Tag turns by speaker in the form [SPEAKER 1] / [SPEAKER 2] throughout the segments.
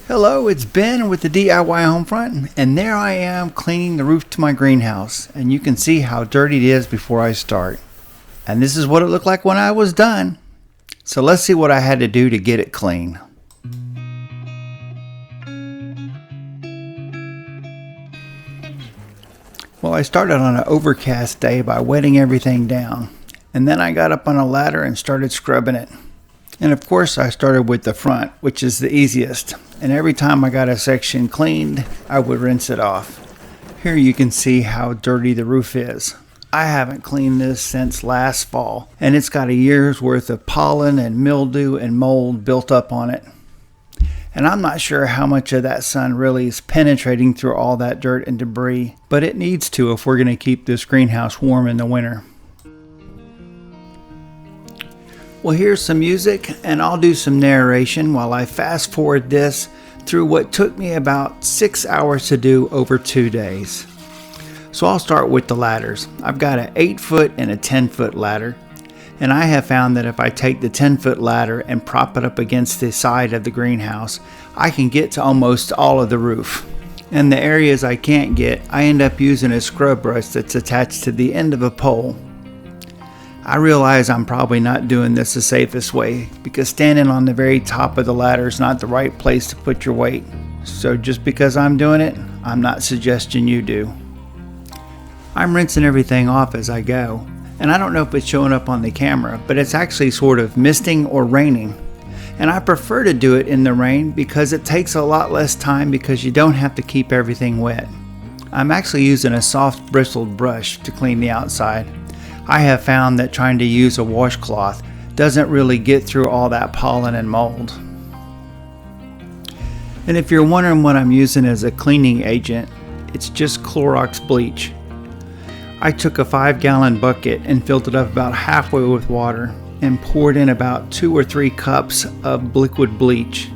[SPEAKER 1] Hello, it's Ben with the DIY Homefront, and there I am cleaning the roof to my greenhouse, and you can see how dirty it is before I start. And this is what it looked like when I was done. So let's see what I had to do to get it clean. Well, I started on an overcast day by wetting everything down, and then I got up on a ladder and started scrubbing it. And of course I started with the front, which is the easiest. And every time I got a section cleaned, I would rinse it off. Here you can see how dirty the roof is. I haven't cleaned this since last fall, and it's got a year's worth of pollen and mildew and mold built up on it. And I'm not sure how much of that sun really is penetrating through all that dirt and debris, but it needs to if we're going to keep this greenhouse warm in the winter. Well, here's some music, and I'll do some narration while I fast forward this through what took me about 6 hours to do over 2 days. So I'll start with the ladders. I've got an 8-foot and a 10-foot ladder, and I have found that if I take the 10-foot ladder and prop it up against the side of the greenhouse, I can get to almost all of the roof. And the areas I can't get, I end up using a scrub brush that's attached to the end of a pole. I realize I'm probably not doing this the safest way because standing on the very top of the ladder is not the right place to put your weight. So just because I'm doing it, I'm not suggesting you do. I'm rinsing everything off as I go, and I don't know if it's showing up on the camera, but it's actually sort of misting or raining. And I prefer to do it in the rain because it takes a lot less time because you don't have to keep everything wet. I'm actually using a soft bristled brush to clean the outside. I have found that trying to use a washcloth doesn't really get through all that pollen and mold. And if you're wondering what I'm using as a cleaning agent, it's just Clorox bleach. I took a 5-gallon bucket and filled it up about halfway with water and poured in about 2 or 3 cups of liquid bleach.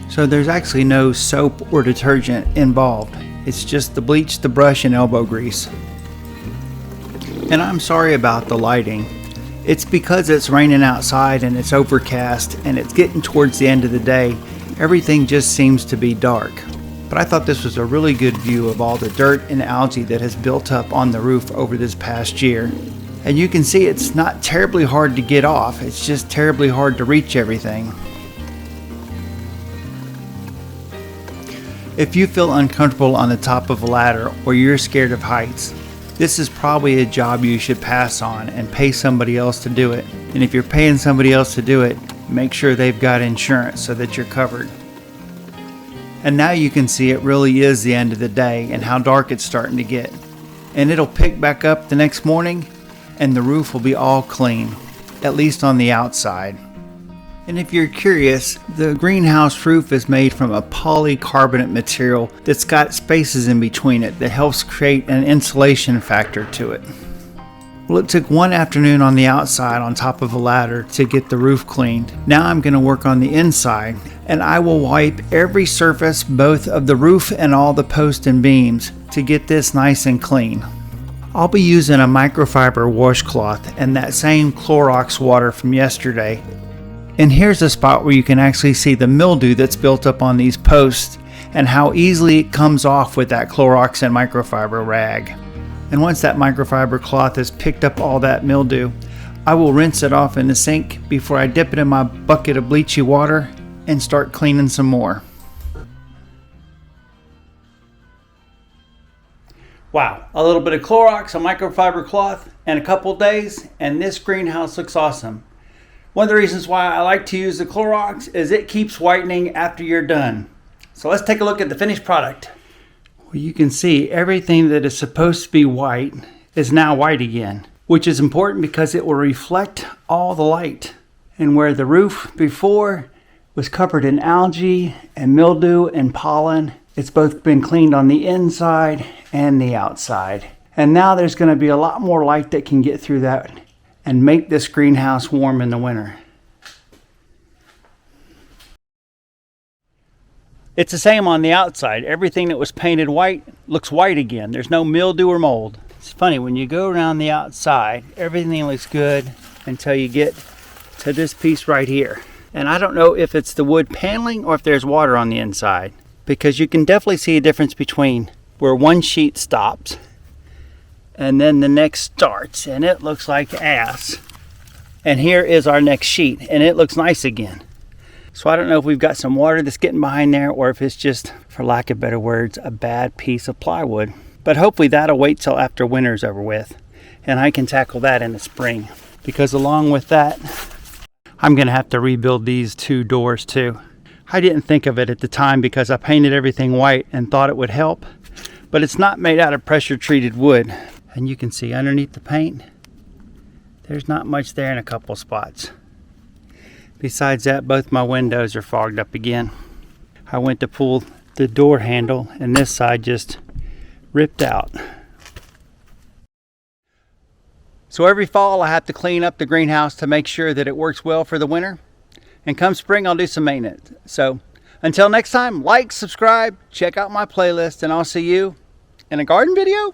[SPEAKER 1] So there's actually no soap or detergent involved. It's just the bleach, the brush, and elbow grease. And I'm sorry about the lighting. It's because it's raining outside and it's overcast and it's getting towards the end of the day. Everything just seems to be dark. But I thought this was a really good view of all the dirt and algae that has built up on the roof over this past year. And you can see it's not terribly hard to get off, it's just terribly hard to reach everything. If you feel uncomfortable on the top of a ladder or you're scared of heights, this is probably a job you should pass on and pay somebody else to do it. And if you're paying somebody else to do it, make sure they've got insurance so that you're covered. And now you can see it really is the end of the day and how dark it's starting to get. And it'll pick back up the next morning and the roof will be all clean, at least on the outside. And if you're curious, the greenhouse roof is made from a polycarbonate material that's got spaces in between it that helps create an insulation factor to it. Well, it took one afternoon on the outside on top of a ladder to get the roof cleaned. Now I'm going to work on the inside, and I will wipe every surface, both of the roof and all the posts and beams, to get this nice and clean. I'll be using a microfiber washcloth and that same Clorox water from yesterday. And here's a spot where you can actually see the mildew that's built up on these posts and how easily it comes off with that Clorox and microfiber rag. And once that microfiber cloth has picked up all that mildew, I will rinse it off in the sink before I dip it in my bucket of bleachy water and start cleaning some more. Wow, a little bit of Clorox, a microfiber cloth, and a couple days, and this greenhouse looks awesome. One of the reasons why I like to use the Clorox is it keeps whitening after you're done. So let's take a look at the finished product. Well, you can see everything that is supposed to be white is now white again, which is important because it will reflect all the light. And where the roof before was covered in algae and mildew and pollen, it's both been cleaned on the inside and the outside. And now there's going to be a lot more light that can get through that and make this greenhouse warm in the winter. It's the same on the outside. Everything that was painted white looks white again. There's no mildew or mold. It's funny, when you go around the outside, everything looks good until you get to this piece right here. And I don't know if it's the wood paneling or if there's water on the inside, because you can definitely see a difference between where one sheet stops and then the next starts, and it looks like ass. And here is our next sheet, and it looks nice again. So I don't know if we've got some water that's getting behind there, or if it's just, for lack of better words, a bad piece of plywood. But hopefully that'll wait till after winter's over with, and I can tackle that in the spring. Because along with that, I'm gonna have to rebuild these two doors too. I didn't think of it at the time because I painted everything white and thought it would help, but it's not made out of pressure treated wood. And you can see underneath the paint, there's not much there in a couple spots. Besides that, both my windows are fogged up again. I went to pull the door handle and this side just ripped out. So every fall I have to clean up the greenhouse to make sure that it works well for the winter. And come spring, I'll do some maintenance. So until next time, like, subscribe, check out my playlist, and I'll see you in a garden video.